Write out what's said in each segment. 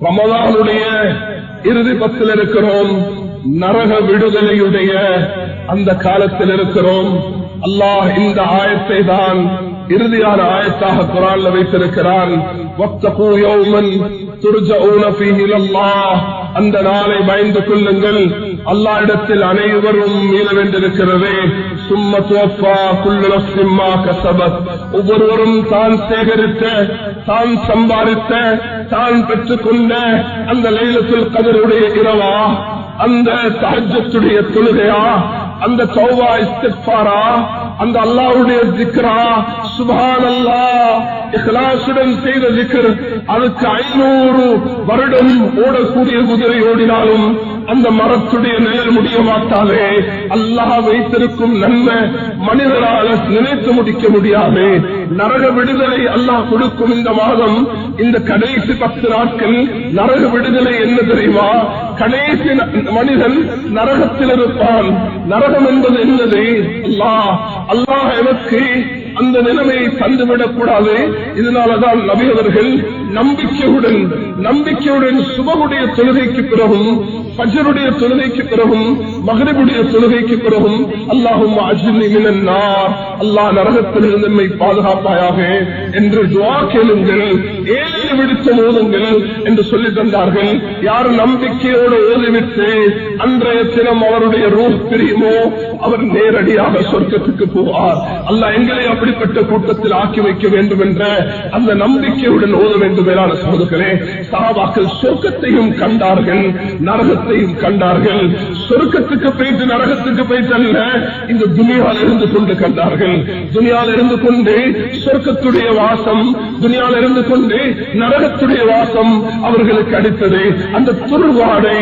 ரமலானுடைய இறுதி பத்தில் இருக்கிறோம். நரக விடுதலையுடைய அந்த காலத்தில் இருக்கிறோம். அல்லாஹ் இந்த ஆயத்தை தான் இறுதியான ஆயத்தாக குர்ஆன்ல வைத்திருக்கிறான். வத்தகூ யௌமன் துர்ஜஊன ஃபீஹி இலல்லாஹ், அந்த நாளை பயந்து கொள்ளுங்கள், அல்லாஹ் இடத்தில் அனைவரும் மீள வேண்டியிருக்கிறது. சும்ம துவஃபா குல்லு நஃப்ஸின் மா கஸபத், ஒவ்வொருவரும் தான் சேகரித்த, தான் சம்பாதித்த, தான் பெற்றுக்கொண்ட அந்த லைலத்துல் கத்ருடைய இரவா, அந்த தஹஜ்ஜுடைய தொழுகையா, அந்த தௌபா இஸ்திக்ஃபாரா, அந்த அல்லாஹ்வுடைய திக்ரா, சுப்ஹானல்லாஹ் இக்லாஸுடன் செய்த திக்ர், அதுக்கு 500 வருடம் ஓடக்கூடிய குதிரை ஓடினாலும் அந்த மரத்துடைய நிழல் முடிய மாட்டாதே. அல்லாஹ் வைத்திருக்கும் நன்மை மனிதரால் நினைத்து முடிக்க முடியாது. நரக விடுதலை அல்லாஹ் கொடுக்கும் இந்த மாதம், இந்த கடைசி 10 நாட்கள் நரக விடுதலை என்ன தெரியுமா? கடைசி மனிதன் நரகத்தில் இருப்பான். நரகம் என்பது என்னது? அல்லாஹ் எனக்கு அந்த நிலைமையை தந்துவிடக் கூடாது. இதனாலதான் நபி அவர்கள் நம்பிக்கையுடன் சுபகுடைய தொழுகைக்கு பிறகும், ஃபஜ்ருடைய தொழுகைக்கு பிறகும், மக்ரிபுடைய தொழுகைக்கு பிறகும் அல்லாஹும்ம அஜ்னினி மினன் நார், அல்லாஹ் நரகத்திலிருந்து நம்மை பாதுகாப்பாயாக என்று துஆ கேளுங்கள், 7 விடுத்து ஓதுங்கள் என்று சொல்லி தந்தார்கள். யார் நம்பிக்கையோடு ஓதிவிட்டு அன்றைய தினம் அவருடைய ரூஹ் பிரியுமோ அவர் நேரடியாக சொர்க்கத்துக்கு போவார். அல்லாஹ் எங்களை அப்படிப்பட்ட கூட்டத்தில் ஆக்கி வைக்க வேண்டும் என்ற அந்த நம்பிக்கையுடன் ஓத வேண்டும். மேலான சகோதரர்களே, சஹாபாக்கள் சொர்க்கத்தையும் கண்டார்கள், நரகத்தையும் கண்டார்கள். சொர்க்கத்துக்கு போயிட்டு நரகத்துக்கு போயிட்டு அல்ல, இந்த துனியாவில் இருந்து கொண்டு கண்டார்கள். துனியாவில் இருந்து கொண்டு சொர்க்கத்துடைய வாசம், துனியாவில் இருந்து கொண்டு நரகத்துடைய வாசம் அவர்களுக்கு அடித்தது. அந்த துர்வாடை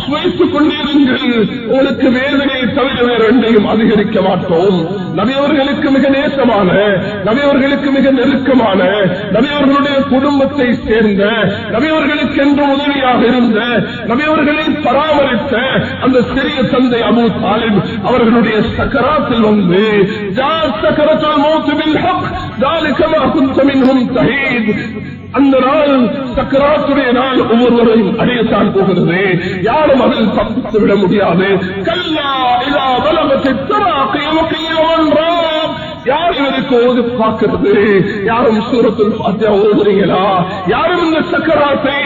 சுவைத்துக் கொண்டிருங்கள், உங்களுக்கு வேதனையை தவிர வேறு ரெண்டையும் அதிகரிக்க மாட்டோம். நபியவர்களுக்கு மிக நேசமான, நபியவர்களுக்கு மிக நெருக்கமான, நபியவர்களுடைய குடும்பத்தை சேர்ந்த, நபியவர்களுக்கு என்று உதவியாக இருந்த, நபியவர்களை பராமரித்த அந்த சிறிய தந்தை அபூ தாலிப் அவர்களுடைய சக்கராத்தில் வந்து சக்கரத்துல் மௌத் பில் ஹக் ذلك ما كنت منهم تحيد, அந்த நாள் சக்கராத்துடைய நாள் ஒவ்வொருவரையும் அடையத்தான் போகிறது. யாரும் அதில் தப்பித்து விட முடியாது. கல்லா இதா பலகத் தராகி வகீலன் ராப், யார் இவருக்கு ஓது பார்க்கிறது? யாரும் சூரத்துல் ஃபாத்திஹா ஓதுறீங்களா? யாரும் இந்த சக்கராத்தை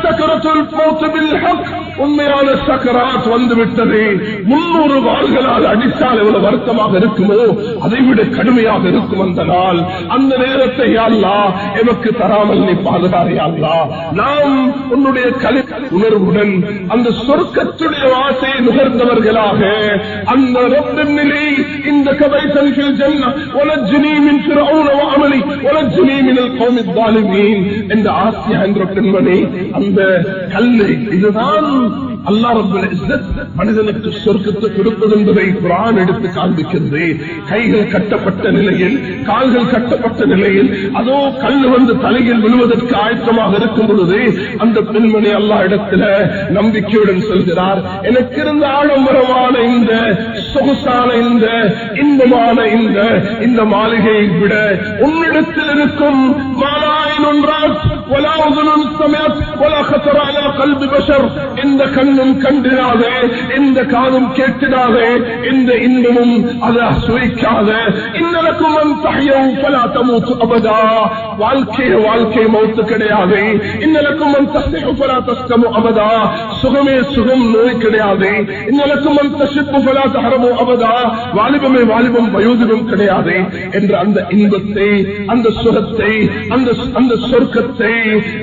சக்கரத்துல் மௌத் பில் ஹக், உண்மையான சக்கராத் வந்துவிட்டது, 300 வாள்களால் அடித்தால் எவ்வளவு வருத்தமாக இருக்குமோ அதை விட கடுமையாக இருக்கும் அந்த நாள். அந்த நேரத்தை அல்லாஹ் எமக்கு தராமல் நீ பாதுகாரியா அல்லாஹ். நாம் உன்னுடைய கலை உணர்வுடன் அந்த சொர்க்கத்துடைய வாசையை நுகர்ந்தவர்களாக அந்த ரப்பின் நிலை இந்த கபைத்தல் ஃபில் ஜன்னah வலஜ்னி மின் ஃபிர்அவுன வஅமலி வலஜ்னி மினல் கௌமில் ஸாலிமீன் என்ற ஆசியா என்ற பெண்மணி அந்த கல்லை, இதுதான் அல்லாஹ் ரப்பல் இஸ்ஸத் மனிதனுக்கு சொர்க்கத்தை கொடுப்பது என்பதை குர்ஆன் எடுத்து காண்பிக்கிறது. கைகள் கட்டப்பட்ட நிலையில், கால்கள் கட்டப்பட்ட நிலையில், அதோ கல் வந்து தலையில் விழுவதற்கு ஆயத்தமாக இருக்கும் பொழுது அந்த பெண்மணி அல்லாஹ் இடத்துல நம்பிக்கையுடன் சொல்கிறார், எனக்கு இருந்த ஆடம்பரமான இந்த சொகுசான இந்த இன்பமான இந்த மாளிகையை விட உன்னிடத்தில் இருக்கும் மாலாயின் ஒன்றால் இந்த கண்ணும் கண்டிராதே, இந்த காதும் கேட்டிடாதே, இந்த இன்பமும் அதை சுவைக்காத இன்னலக்கும் தஹ்யவு ஃபலா தமூது அபதா, வாழ்க்கை மௌத்து கிடையாது. இன்னலக்கும் தஸ்ஹு ஃபலா தஸ்கமு அபதா, சுகமே சுகம், நோய் கிடையாது. இன்னலக்கும் தஷிப்பு ஃபலா தஹரமு அபதா, வாலிபமே வாலிபம், வயோதிபம் கிடையாது என்ற அந்த இன்பத்தை, அந்த சுகத்தை, அந்த சொர்க்கத்தை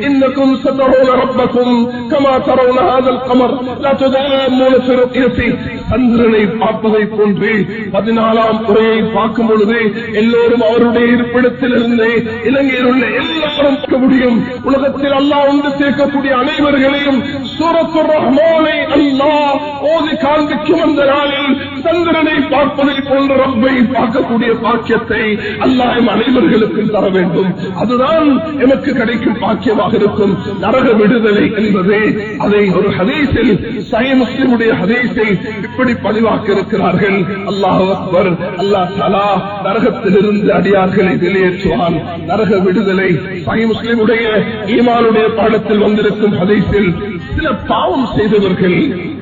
இன்னக்கும் சதரூன ரப்பக்கும் கமா தரவுன ஹாதல் கமர் லா துதாமூன ஃபி ருக்யதி, சந்திரனை பார்ப்பதை போன்று 14ஆம் முறையை பார்க்கும் பொழுது எல்லோரும் அவருடைய இருப்பிடத்தில் இருந்து இலங்கையில் உள்ள எல்லாரும் பார்க்க முடியும். உலகத்தில் அல்லாஹ் வந்து சேர்க்கக்கூடிய அனைவர்களையும் சூரத்துர் ரஹ்மானை அல்லாஹ் ஓதி காண்பிக்கும் அந்த நாளில் சந்திரனை பார்ப்பதை போன்ற ரப்பை பார்க்கக்கூடிய பாக்கியத்தை அல்லாஹ் அனைவர்களுக்கும் தர வேண்டும். அதுதான் எமக்கு கிடைக்கும் பாக்கியமாக இருக்கும். நரக விடுதலை என்பது அதை ஒரு ஹதீஸில், சஹீஹ் முஸ்லிமுடைய ஹதீஸில் இப்படி இப்படி பதிவாக்கி இருக்கிறார்கள். அல்லாஹ் அக்பர். அல்லாஹ் தஆலா நரகத்திலிருந்து அடியார்களை வெளியேற்றுவான். நரக விடுதலை சஹீஹ் முஸ்லிமுடைய ஈமானுடைய பாடத்தில் வந்திருக்கும் ஹதீஸில் சில பாவம் செய்தவர்கள்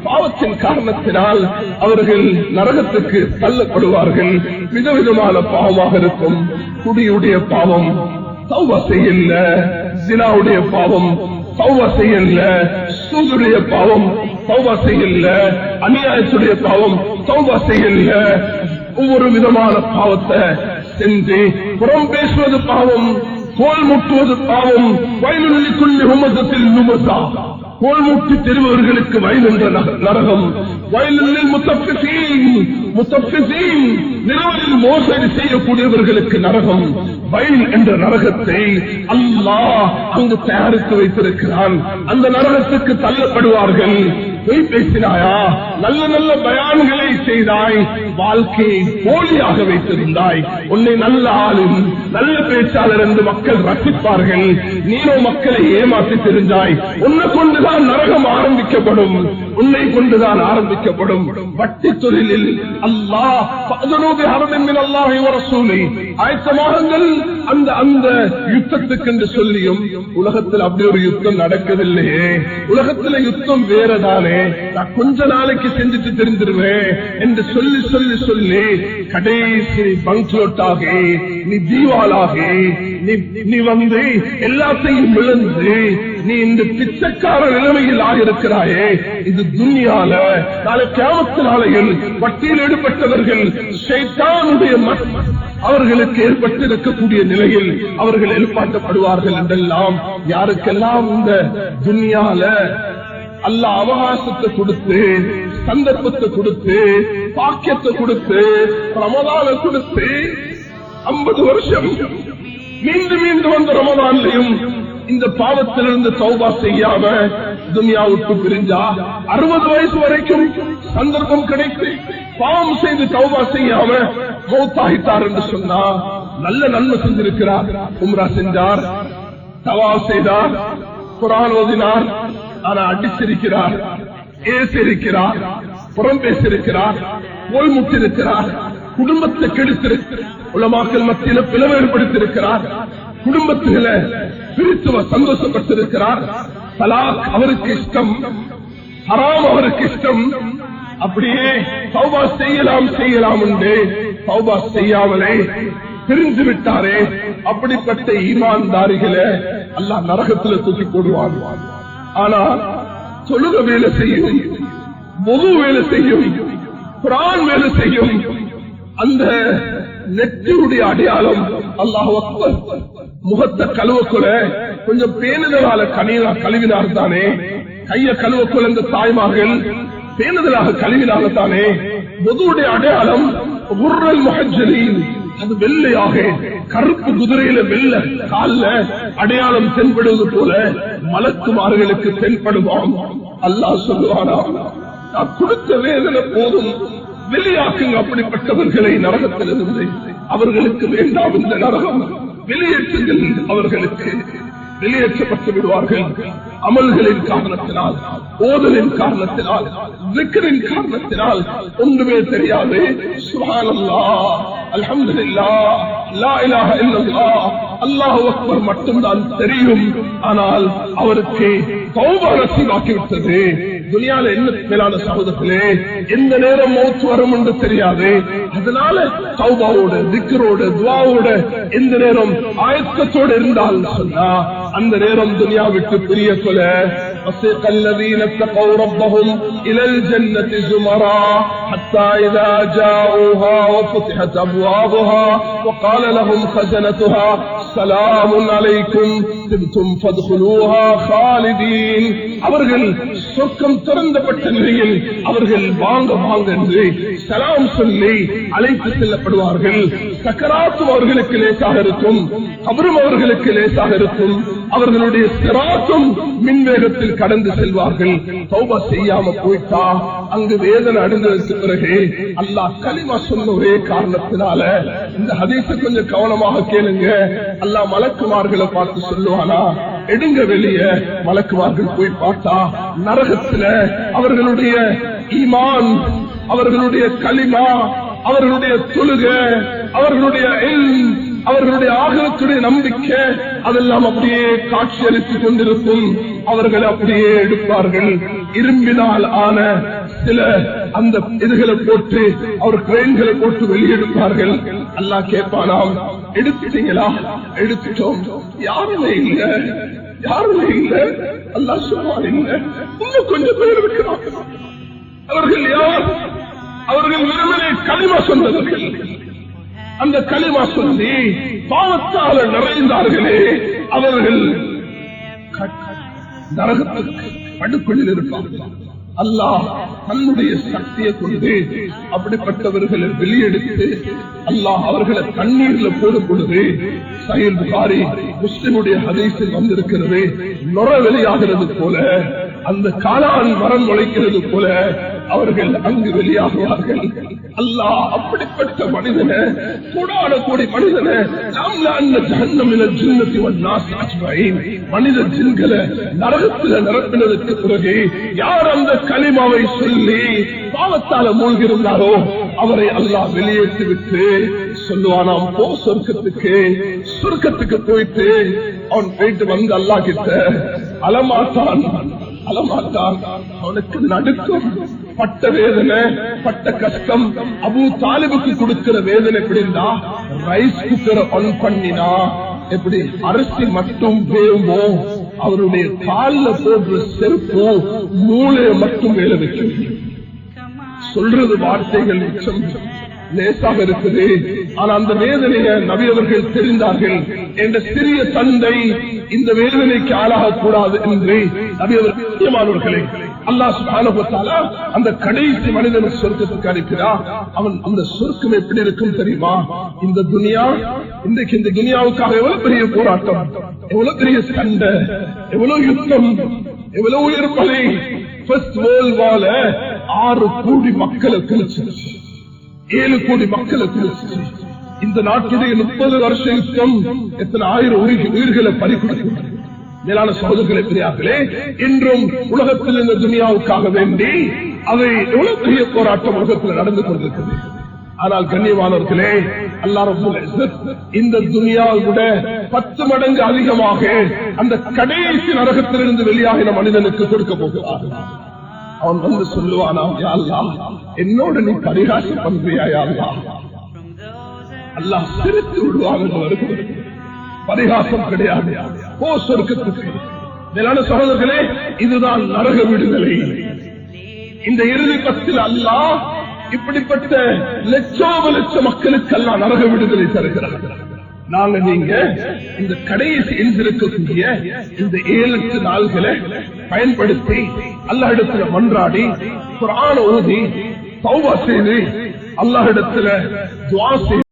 பாவத்தின் காரணத்தினால் அவர்கள் நரகத்துக்கு தள்ளப்படுவார்கள். விதவிதமான பாவமாக இருக்கும். குடியுடைய பாவம் தௌபா செய்யல, ஜினாவுடைய பாவம் தௌபா செய்யல, சூதுடைய பாவம் தௌபா செய்யல, அநியாயத்துடைய பாவம் தௌபா செய்யல. ஒவ்வொரு விதமான பாவத்தை செஞ்சு புறம் பேசுவது பாவம், கோல் முட்டுவது பாவம். வயலுள்ளிக்குள்ளி ஹுமசத்தில் நுமசா, கோல் மூட்டி தெரிவர்களுக்கு வயல் என்ற நரகம். வயலில் முத்தஃபிஸீன் நிறுவனில் மோசடி செய்யக்கூடியவர்களுக்கு நரகம். வயல் என்ற நரகத்தை அல்லாஹ் அங்கு தயாரித்து வைத்திருக்கிறான். அந்த நரகத்துக்கு தள்ளப்படுவார்கள். பொய் பேசினாயா, நல்ல நல்ல பயான்களை செய்தாய், வாழ்க்கையை போலியாக வைத்திருந்தாய், உன்னை நல்ல ஆளும் நல்ல பேச்சாளர் என்று மக்கள் ரசிப்பார்கள். நீனோ மக்களை ஏமாற்றி தெரிந்தாய். உன்னை கொண்டுதான் நரகம் ஆரம்பிக்கப்படும், உன்னை கொண்டுதான் ஆரம்பிக்கப்படும். வட்டி தொழிலில் அல்லாஹ் ஆயத்தமாகுங்கள் அந்த யுத்தத்துக்கு என்று சொல்லியும் உலகத்தில் அப்படி ஒரு யுத்தம் நடக்கவில்லையே. உலகத்தில் யுத்தம் வேறதானே, நான் கொஞ்ச நாளைக்கு செஞ்சுட்டு தெரிஞ்சிருவேன் என்று சொல்லி சொல்லி சொல்லி கடைசி பங்க்லோட்டாகி நீ தீவாலாகி நீ வந்து எல்லாத்தையும் இழந்து நீ இந்த பிச்சைக்கார நிலைமையில் ஆகியிருக்கிறாயே. இது துன்யால நாளை கியாமத்து நாளையில் வட்டியில் ஈடுபட்டவர்கள் ஷைத்தானுடைய அவர்களுக்கு ஏற்பட்டிருக்கக்கூடிய நிலையில் அவர்கள் எழுப்பாட்டப்படுவார்கள் என்றெல்லாம் யாருக்கெல்லாம் இந்த துன்யால அல்லாஹ் அவகாசத்தை கொடுத்து, சந்தர்ப்பத்தை கொடுத்து, பாக்கியத்தை கொடுத்து, ரமதான கொடுத்து 50 வருஷம் மீண்டும் மீண்டும் வந்த ரமதான்லையும் இந்த பாவத்திலிருந்து தௌபா செய்யாம துன்யா விட்டு பிரிஞ்சா 60 வயசு வரைக்கும் சந்தர்ப்பம் கிடைத்து பாவம் செய்து தௌபா செய்யாம மௌத்தாகிட்டார் என்று சொன்னா நல்ல நன்மை செஞ்சிருக்கிறார். உம்ரா செஞ்சார், தவாப் செய்தார், குர்ஆன் ஓதினார், ஆனா அடிச்சிருக்கிறார், ஏசிருக்கிறார், புறம் பேசிருக்கிறார், போய் முட்டிருக்கிறார், குடும்பத்தை கெடுத்திருக்கிறார், உலமாக்கள் மத்தியில பிளவு ஏற்படுத்தியிருக்கிறார், குடும்பத்தில பிரித்துவ சந்தோஷப்பட்டிருக்கிறார். தலாக் அவருக்கு இஷ்டம், ஹராம் அவருக்கு இஷ்டம். அப்படியே தௌபா செய்யலாம் என்று தௌபா செய்யாமலே பிரிந்து விட்டாரே. அப்படிப்பட்ட ஈமான்தாரிகளை அல்லாஹ் நரகத்தில் தூக்கி போடுவான். ஆனா தொழுக வேலை செய்யும், முழு வேலை செய்யும், குர்ஆன் வேலை செய்யும். அந்த நெற்றியுடைய அடையாளம் அல்லாஹ் அக்பர். முகத்தை கழுவக்குள்ள கொஞ்சம் பேணுதலால கழுவினார் தானே, கைய கழுவக்குள்ள அந்த தாய்மார்கள் பேணுதலாக கழுவினால தானே. முதுவுடைய அடையாளம் உர்ரல் முஹஜ்ஜலீன், அது வெள்ளையாக கருப்பு குதிரையில வெள்ள கால்ல அடையாளம் தென்படுவது போல மலக்குமார்களுக்கு தென்படுவான். அல்லாஹ் சொல்லுவானா, நான் கொடுத்த வேதனை போதும், வெளியாக்குங்க அப்படிப்பட்டவர்களை நரகத்திலிருந்து. அவர்களுக்கு வேண்டாம் இந்த நரகம், வெளியேற்றுங்கள். அவர்களுக்கு வெளியேற்றப்பட்டு விடுவார்கள். அமல்களின் காரணத்தினால், ஓதலின் காரணத்தினால், ذிக்ரின் காரணத்தினால் ஒன்றுமே தெரியாது. சுப்ஹானல்லாஹ், அல்ஹம்துலில்லாஹ், லா இலாஹ இல்லல்லாஹ், அல்லாஹு அக்பர் மட்டும்தான் தெரியும். ஆனால் அவருக்கு தௌபா நசீபாக்கிவிட்டது. துனியால என்ன மேலான சகோதரர்களே, எந்த நேரம் மௌத் வரும் என்று தெரியாது. அதனால தௌபாவோட, திக்ரோட, துஆவோட எந்த நேரம் ஆயத்தத்தோடு இருந்தால் சொன்னா அந்த நேரம் துனியா விட்டு பிரிய சொல்ல وسيق الذين اتقوا ربهم إلى الجنة زمرا حتى إذا جاءوها وفتحت أبوابها وقال لهم خزنتها سلام عليكم طبتم فادخلوها خالدين. அவர்கள் சொர்க்கம் திறந்தப்பட்ட நிலையில் அவர்கள் வாங்க வாங்க என்று சலாம் சொல்லி அழைத்து செல்லப்படுவார்கள். சக்கராத்தும் அவர்களுக்கு லேசாக இருக்கும், கபரும் அவர்களுக்கு லேசாக இருக்கும். அவர்களுடைய சிராத்தும் மின்வேகத்தில் கடந்து செல்வார்கள். தௌபா செய்யாம போயிட்டா அங்கு வேதனை அடைந்ததற்கு பிறகு அல்லாஹ் கலிமா சொன்ன ஒரே காரணத்தினால இந்த ஹதீஸை கொஞ்சம் கவனமாக கேளுங்க. அல்லாஹ் மலக்குமார்களை பார்த்து சொல்லுவானா, எடுங்க வெளியே. மலக்குமார்கள் போய் பார்த்தா நரகத்துல அவர்களுடைய ஈமான் அவர்களுடைய கலிமா, அவர்களுடைய தொழுகை, அவர்களுடைய இல்ம், அவர்களுடைய ஆகலத்துடைய நம்பிக்கை அதெல்லாம் அப்படியே காட்சியளித்துக் கொண்டிருக்கும். அவர்கள் அப்படியே எடுப்பார்கள். இரும்பினால் ஆன சில அந்த இதுகளை போட்டு அவர் கிரெயின்களை போட்டு வெளியெடுப்பார்கள். அல்லாஹ் கேட்பானாம், எடுத்துட்டீங்களா? எடுத்துட்டோம். யாருமே இல்ல, யாருமே இல்ல. அல்லாஹ் சொல்வார், இல்ல, இன்னும் கொஞ்சம் பேர் இருக்கிறார்கள். அவர்கள் யார்? அவர்கள் வெறுமனே கலிமா சொன்னவர்கள். அந்த கலிமா சொல்லி பாவத்தால நிறைந்தார்களே அவர்கள் நரகத்துக்கு படுகொலில் இருப்பார்கள். அல்லாஹ் தன்னுடைய சக்தியை கொண்டு அப்படிப்பட்டவர்களை வெளியெடுத்து அல்லாஹ் அவர்களை தண்ணீர்ல போடும் பொழுது சஹீஹ் புகாரி முஸ்லிமுடைய ஹதீஸில் வந்திருக்கிறது, நுர வெளியாகிறது போல, அந்த காளான் மரம் முளைக்கிறது போல அவர்கள் அங்கு வெளியாகுவார்கள். அல்லாஹ் அப்படிப்பட்ட மனிதனை, கூடான கோடி மனிதனை மனித ஜின்களை நரகத்தில் நிரப்பினதற்கு பிறகு யார் அந்த கலிமாவை சொல்லி பாவத்தால மூழ்கிருந்தாரோ அவரை அல்லாஹ் வெளியேற்றி விட்டு சொல்லுவானாம், போ சொர்க்கத்துக்கு. சொர்க்கத்துக்கு போயிட்டு அவன் போயிட்டு வந்து அல்லாஹ் கிட்ட அலமாட்டான். அவனுக்கு நடுக்கும், பட்ட வேதனை, பட்ட கஷ்டம். அபூ தாலிபுக்கு கொடுக்கிற வேதனை எப்படின்னா, ரைஸ் குக்கரை ஆன் பண்ணினா எப்படி அரிசி மட்டும் வேவுமோ அவருடைய காலில் போடுற செருப்பு மூளையை மட்டும் வேலை வைக்கும். சொல்றது வார்த்தைகள் மிச்சம் லேசாக இருக்குது. ஆனா அந்த வேதனையை நபி அவர்கள் தெரிந்தார்கள். என்ற சிறிய தந்தை இந்த வேதனைக்கு ஆளாகக்கூடாது என்று நபி அவர்கள் அல்லாஹ் சுப்ஹானஹு வ தஆலா அந்த கடைசி மனிதனை சொர்க்கத்துக்கு அனுப்பினார். அவன் அந்த சொர்க்கம் எப்படி இருக்கும் தெரியுமா? இந்த துனியா, இன்றைக்கு இந்த துனியாவுக்காக எவ்வளவு பெரிய போராட்டம், எவ்வளவு பெரிய சண்டை, எவ்வளவு யுத்தம், எவ்வளவு உயிர்ப்பலை. ஃபர்ஸ்ட் வேர்ல்ட் வார்ல 6 கோடி மக்களை கிழிச்சிருச்சு, 7 கோடி மக்களை கிழிச்சிருச்சு. இந்த நாட்டுடைய 30 வருஷ யுத்தம் எத்தனை ஆயிரம் உயிர்களை பறிகொடுக்கிறது. மேலான சகோதரர்களே, பெரியார்களே, இன்றும் உலகத்தில் இந்த துனியாவுக்காக வேண்டி அதை எவ்வளவு பெரிய போராட்டம் உலகத்தில் நடந்து கொண்டிருக்கிறது. ஆனால் கண்ணியமானவர்களே, அல்லாஹ் ரப்பல் இஸ்ஸத் இந்த துனியாவை விட 10 மடங்கு அதிகமாக அந்த கடைசி நரகத்திலிருந்து வெளியாகின மனிதனுக்கு கொடுக்க போகிறார். அவன் வந்து சொல்லுவானாம், யா அல்லாஹ், என்னோட நீ பரிகாசம் பண்றியா? யா அல்லாஹ், அல்லாஹ் சிரித்து விடுவாங்க. பரிகாசம் கிடையாது, போ சொர்க்கத்துக்கு. மேலான சகோதரர்களே, இதுதான் நரக விடுதலை. இந்த இறுதி பத்தில் அல்லாஹ் இப்படிப்பட்ட லட்சோப லட்ச மக்களுக்கு எல்லாம் நரக விடுதலை தருகிறார்கள். நாங்க நீங்க இந்த கடைசி எஞ்சிருக்கக்கூடிய இந்த 7-8 நாள்களை பயன்படுத்தி அல்லாஹ்விடத்துல மன்றாடி குர்ஆன் ஓதி தௌபா செய்து அல்லாஹ்விடத்துல துஆ செய்து